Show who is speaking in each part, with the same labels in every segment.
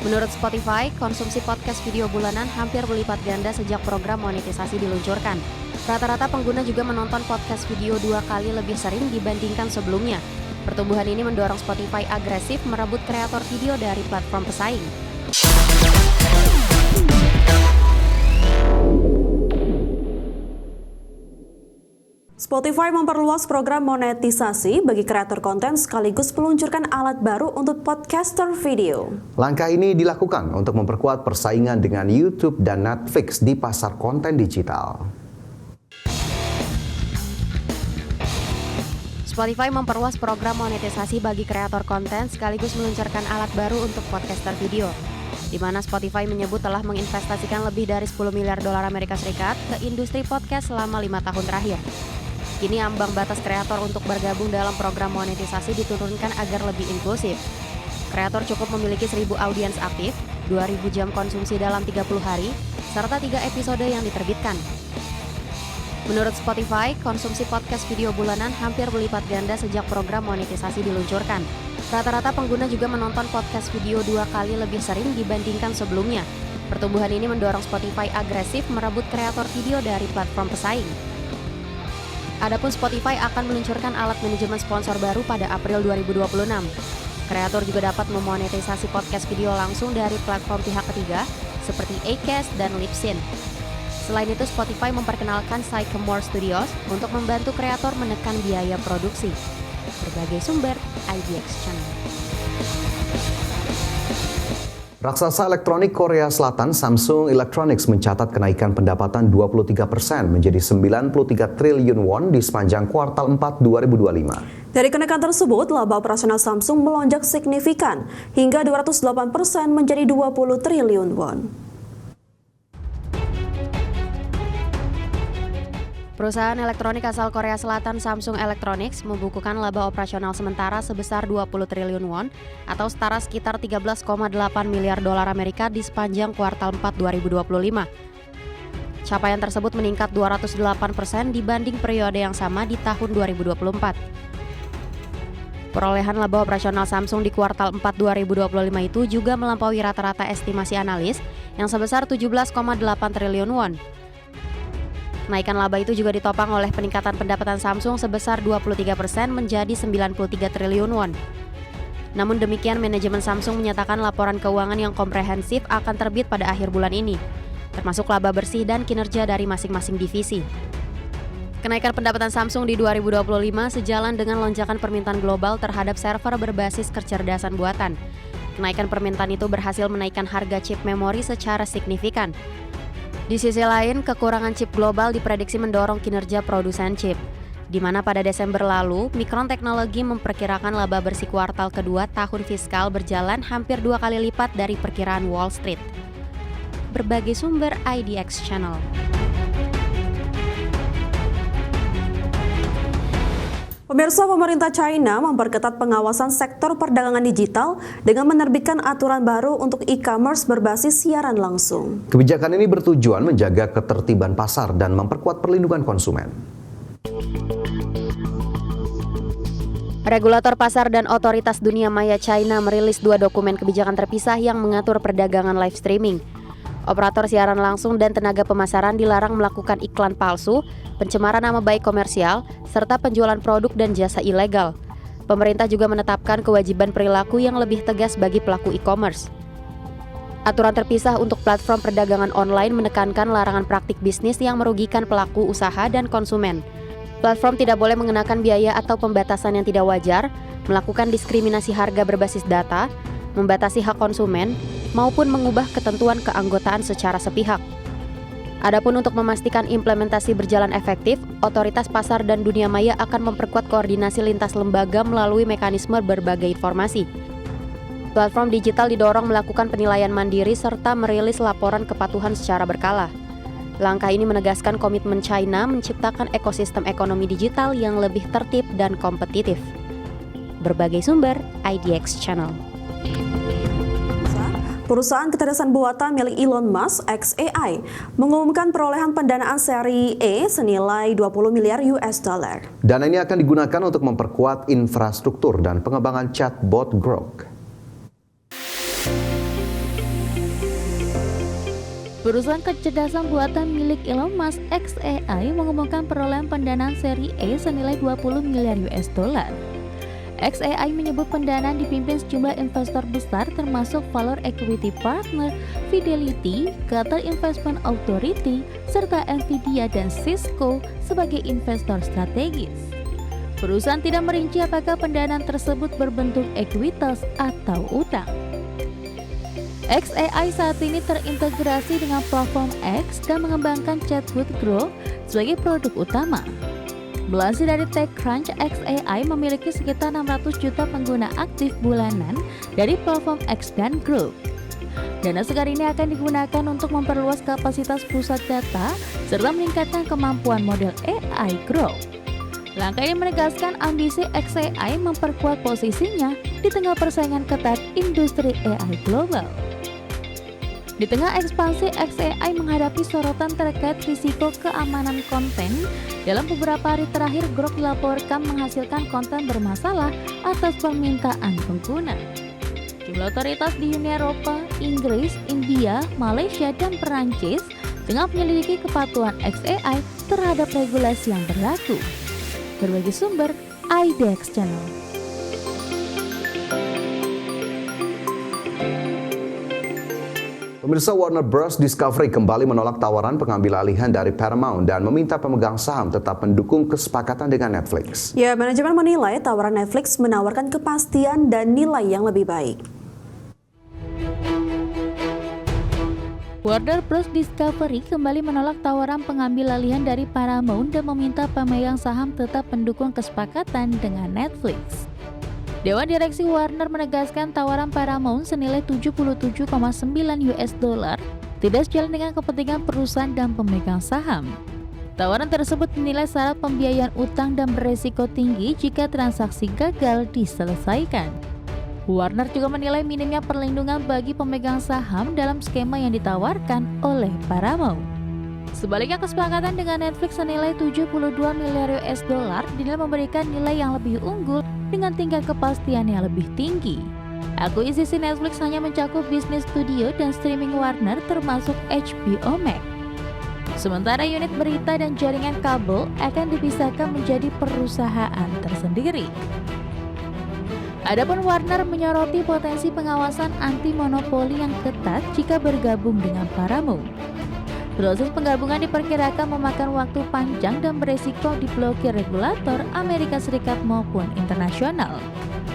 Speaker 1: Menurut Spotify, konsumsi podcast video bulanan hampir berlipat ganda sejak program monetisasi diluncurkan. Rata-rata pengguna juga menonton podcast video 2 kali lebih sering dibandingkan sebelumnya. Pertumbuhan ini mendorong Spotify agresif merebut kreator video dari platform pesaing.
Speaker 2: Spotify memperluas program monetisasi bagi kreator konten sekaligus meluncurkan alat baru untuk podcaster video.
Speaker 3: Langkah ini dilakukan untuk memperkuat persaingan dengan YouTube dan Netflix di pasar konten digital.
Speaker 1: Spotify memperluas program monetisasi bagi kreator konten sekaligus meluncurkan alat baru untuk podcaster video, di mana Spotify menyebut telah menginvestasikan lebih dari 10 miliar dolar Amerika Serikat ke industri podcast selama 5 tahun terakhir. Kini ambang batas kreator untuk bergabung dalam program monetisasi diturunkan agar lebih inklusif. Kreator cukup memiliki 1.000 audiens aktif, 2.000 jam konsumsi dalam 30 hari, serta 3 episode yang diterbitkan. Menurut Spotify, konsumsi podcast video bulanan hampir berlipat ganda sejak program monetisasi diluncurkan. Rata-rata pengguna juga menonton podcast video 2 kali lebih sering dibandingkan sebelumnya. Pertumbuhan ini mendorong Spotify agresif merebut kreator video dari platform pesaing. Adapun Spotify akan meluncurkan alat manajemen sponsor baru pada April 2026. Kreator juga dapat memonetisasi podcast video langsung dari platform pihak ketiga seperti Acast dan Libsyn. Selain itu, Spotify memperkenalkan Sycamore Studios untuk membantu kreator menekan biaya produksi. Berbagai sumber, IDX Channel.
Speaker 3: Raksasa elektronik Korea Selatan Samsung Electronics mencatat kenaikan pendapatan 23% menjadi 93 triliun won di sepanjang kuartal 4 2025.
Speaker 2: Dari kenaikan tersebut, laba operasional Samsung melonjak signifikan hingga 208% menjadi 20 triliun won.
Speaker 1: Perusahaan elektronik asal Korea Selatan Samsung Electronics membukukan laba operasional sementara sebesar 20 triliun won atau setara sekitar 13,8 miliar dolar Amerika di sepanjang kuartal 4 2025. Capaian tersebut meningkat 208% dibanding periode yang sama di tahun 2024. Perolehan laba operasional Samsung di kuartal 4 2025 itu juga melampaui rata-rata estimasi analis yang sebesar 17,8 triliun won. Kenaikan laba itu juga ditopang oleh peningkatan pendapatan Samsung sebesar 23% menjadi 93 triliun won. Namun demikian, manajemen Samsung menyatakan laporan keuangan yang komprehensif akan terbit pada akhir bulan ini, termasuk laba bersih dan kinerja dari masing-masing divisi. Kenaikan pendapatan Samsung di 2025 sejalan dengan lonjakan permintaan global terhadap server berbasis kecerdasan buatan. Kenaikan permintaan itu berhasil menaikkan harga chip memori secara signifikan. Di sisi lain, kekurangan chip global diprediksi mendorong kinerja produsen chip, di mana pada Desember lalu, Micron Technology memperkirakan laba bersih kuartal kedua tahun fiskal berjalan hampir 2 kali lipat dari perkiraan Wall Street. Berbagai sumber IDX Channel.
Speaker 2: Pemirsa, pemerintah China memperketat pengawasan sektor perdagangan digital dengan menerbitkan aturan baru untuk e-commerce berbasis siaran langsung.
Speaker 3: Kebijakan ini bertujuan menjaga ketertiban pasar dan memperkuat perlindungan konsumen.
Speaker 1: Regulator pasar dan otoritas dunia maya China merilis 2 dokumen kebijakan terpisah yang mengatur perdagangan live streaming. Operator siaran langsung dan tenaga pemasaran dilarang melakukan iklan palsu, pencemaran nama baik komersial, serta penjualan produk dan jasa ilegal. Pemerintah juga menetapkan kewajiban perilaku yang lebih tegas bagi pelaku e-commerce. Aturan terpisah untuk platform perdagangan online menekankan larangan praktik bisnis yang merugikan pelaku usaha dan konsumen. Platform tidak boleh mengenakan biaya atau pembatasan yang tidak wajar, melakukan diskriminasi harga berbasis data, membatasi hak konsumen, maupun mengubah ketentuan keanggotaan secara sepihak. Adapun untuk memastikan implementasi berjalan efektif, otoritas pasar dan dunia maya akan memperkuat koordinasi lintas lembaga melalui mekanisme berbagai informasi. Platform digital didorong melakukan penilaian mandiri serta merilis laporan kepatuhan secara berkala. Langkah ini menegaskan komitmen China menciptakan ekosistem ekonomi digital yang lebih tertib dan kompetitif. Berbagai sumber, IDX Channel.
Speaker 2: Perusahaan kecerdasan buatan milik Elon Musk, xAI, mengumumkan perolehan pendanaan seri E senilai 20 miliar US dollar.
Speaker 3: Dana ini akan digunakan untuk memperkuat infrastruktur dan pengembangan chatbot Grok.
Speaker 4: Perusahaan kecerdasan buatan milik Elon Musk, xAI, mengumumkan perolehan pendanaan seri A senilai 20 miliar US dollar. xAI menyebut pendanaan dipimpin sejumlah investor besar termasuk Valor Equity Partner, Fidelity, Qatar Investment Authority, serta Nvidia dan Cisco sebagai investor strategis. Perusahaan tidak merinci apakah pendanaan tersebut berbentuk ekuitas atau utang. xAI saat ini terintegrasi dengan platform X dan mengembangkan chatbot Grow sebagai produk utama. Melansir dari TechCrunch, xAI memiliki sekitar 600 juta pengguna aktif bulanan dari platform X dan Grow. Dana segar ini akan digunakan untuk memperluas kapasitas pusat data serta meningkatkan kemampuan model AI Grow. Langkah ini menegaskan ambisi xAI memperkuat posisinya di tengah persaingan ketat industri AI global. Di tengah ekspansi, xAI menghadapi sorotan terkait risiko keamanan konten. Dalam beberapa hari terakhir, Grok dilaporkan menghasilkan konten bermasalah atas permintaan pengguna. Jumlah otoritas di Uni Eropa, Inggris, India, Malaysia, dan Perancis tengah menyelidiki kepatuhan xAI terhadap regulasi yang berlaku. Berbagai sumber, IDX Channel.
Speaker 3: Pemirsa, Warner Bros. Discovery kembali menolak tawaran pengambil alihan dari Paramount dan meminta pemegang saham tetap mendukung kesepakatan dengan Netflix.
Speaker 2: Ya, manajemen menilai tawaran Netflix menawarkan kepastian dan nilai yang lebih baik.
Speaker 4: Warner Bros. Discovery kembali menolak tawaran pengambil alihan dari Paramount dan meminta pemegang saham tetap mendukung kesepakatan dengan Netflix. Dewan Direksi Warner menegaskan tawaran Paramount senilai 77,9 US dollar tidak sejalan dengan kepentingan perusahaan dan pemegang saham. Tawaran tersebut dinilai syarat pembiayaan utang dan beresiko tinggi jika transaksi gagal diselesaikan. Warner juga menilai minimnya perlindungan bagi pemegang saham dalam skema yang ditawarkan oleh Paramount. Sebaliknya, kesepakatan dengan Netflix senilai 72 miliar US dollar dinilai memberikan nilai yang lebih unggul dengan tingkat kepastian yang lebih tinggi. Akuisisi Netflix hanya mencakup bisnis studio dan streaming Warner termasuk HBO Max. Sementara unit berita dan jaringan kabel akan dipisahkan menjadi perusahaan tersendiri. Adapun Warner menyoroti potensi pengawasan anti monopoli yang ketat jika bergabung dengan Paramount. Proses penggabungan diperkirakan memakan waktu panjang dan beresiko diblokir regulator Amerika Serikat maupun internasional.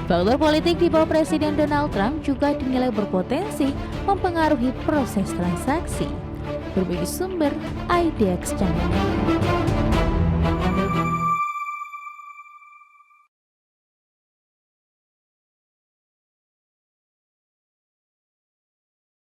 Speaker 4: Faktor politik di bawah Presiden Donald Trump juga dinilai berpotensi mempengaruhi proses transaksi. Berbagai sumber, IDX Channel.